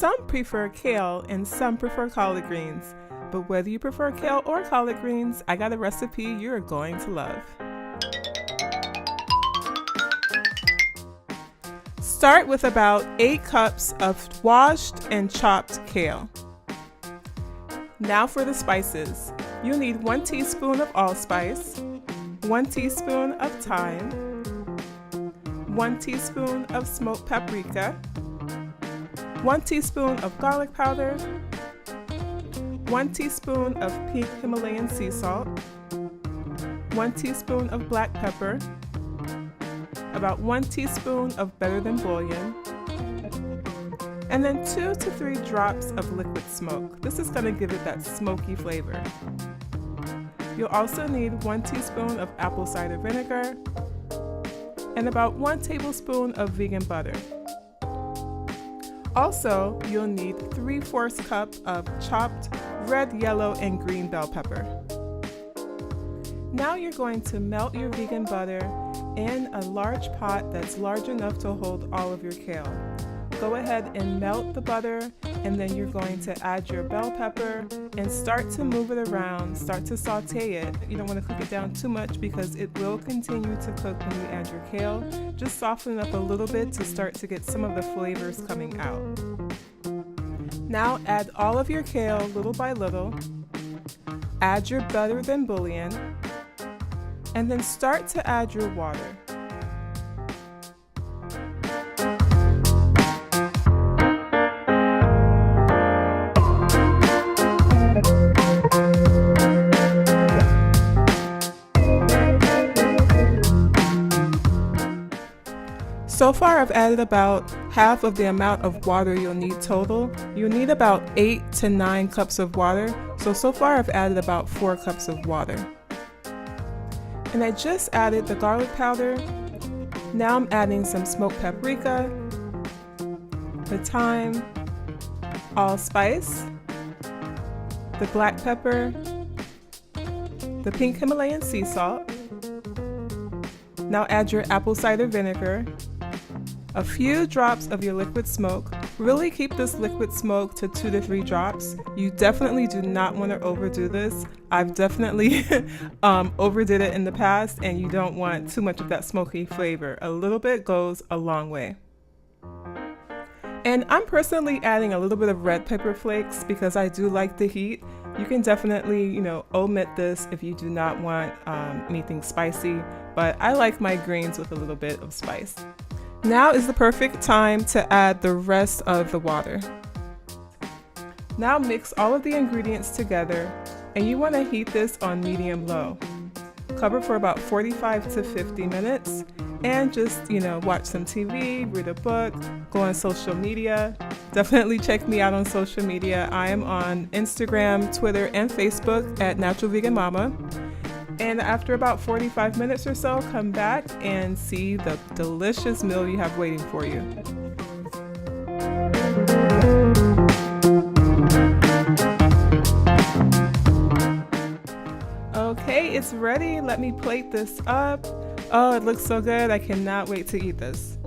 Some prefer kale and some prefer collard greens, but whether you prefer kale or collard greens, I got a recipe you're going to love. Start with about 8 cups of washed and chopped kale. Now for the spices. You'll need 1 teaspoon of allspice, 1 teaspoon of thyme, 1 teaspoon of smoked paprika, 1 teaspoon of garlic powder, 1 teaspoon of pink Himalayan sea salt, 1 teaspoon of black pepper, about 1 teaspoon of better than bouillon, and then 2 to 3 drops of liquid smoke. This is going to give it that smoky flavor. You'll also need 1 teaspoon of apple cider vinegar and about 1 tablespoon of vegan butter. Also, you'll need 3/4 cup of chopped red, yellow, and green bell pepper. Now you're going to melt your vegan butter in a large pot that's large enough to hold all of your kale. Go ahead and melt the butter, and then you're going to add your bell pepper and start to move it around, start to saute it. You don't want to cook it down too much because it will continue to cook when you add your kale. Just soften it up a little bit to start to get some of the flavors coming out. Now add all of your kale little by little, add your better than bouillon, and then start to add your water. So far I've added about half of the amount of water you'll need total. You'll need about 8 to 9 cups of water. So far I've added about 4 cups of water. And I just added the garlic powder. Now I'm adding some smoked paprika, the thyme, allspice, the black pepper, the pink Himalayan sea salt. Now add your apple cider vinegar, a few drops of your liquid smoke. Really keep this liquid smoke to 2 to 3 drops. You definitely do not want to overdo this. I've definitely overdid it in the past, and you don't want too much of that smoky flavor. A little bit goes a long way. And I'm personally adding a little bit of red pepper flakes because I do like the heat. You can definitely, omit this if you do not want anything spicy, but I like my greens with a little bit of spice. Now is the perfect time to add the rest of the water. Now mix all of the ingredients together, and you want to heat this on medium-low. Cover for about 45 to 50 minutes, and just, watch some TV, read a book, go on social media. Definitely check me out on social media. I am on Instagram, Twitter, and Facebook at Natural Vegan Mama. And after about 45 minutes or so, come back and see the delicious meal you have waiting for you. Okay, it's ready. Let me plate this up. Oh, it looks so good. I cannot wait to eat this.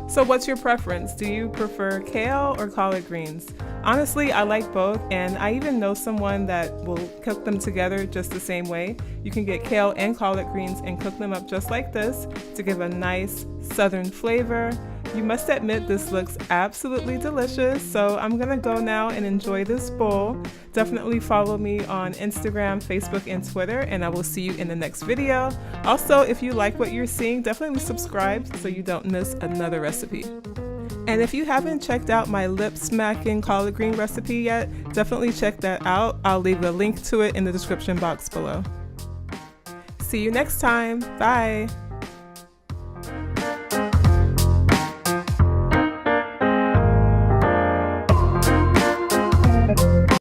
So what's your preference? Do you prefer kale or collard greens? Honestly, I like both, and I even know someone that will cook them together just the same way. You can get kale and collard greens and cook them up just like this to give a nice southern flavor. You must admit this looks absolutely delicious, so I'm gonna go now and enjoy this bowl. Definitely follow me on Instagram, Facebook, and Twitter, and I will see you in the next video. Also, if you like what you're seeing, definitely subscribe so you don't miss another recipe. And if you haven't checked out my lip smacking collard green recipe yet, definitely check that out. I'll leave a link to it in the description box below. See you next time. Bye.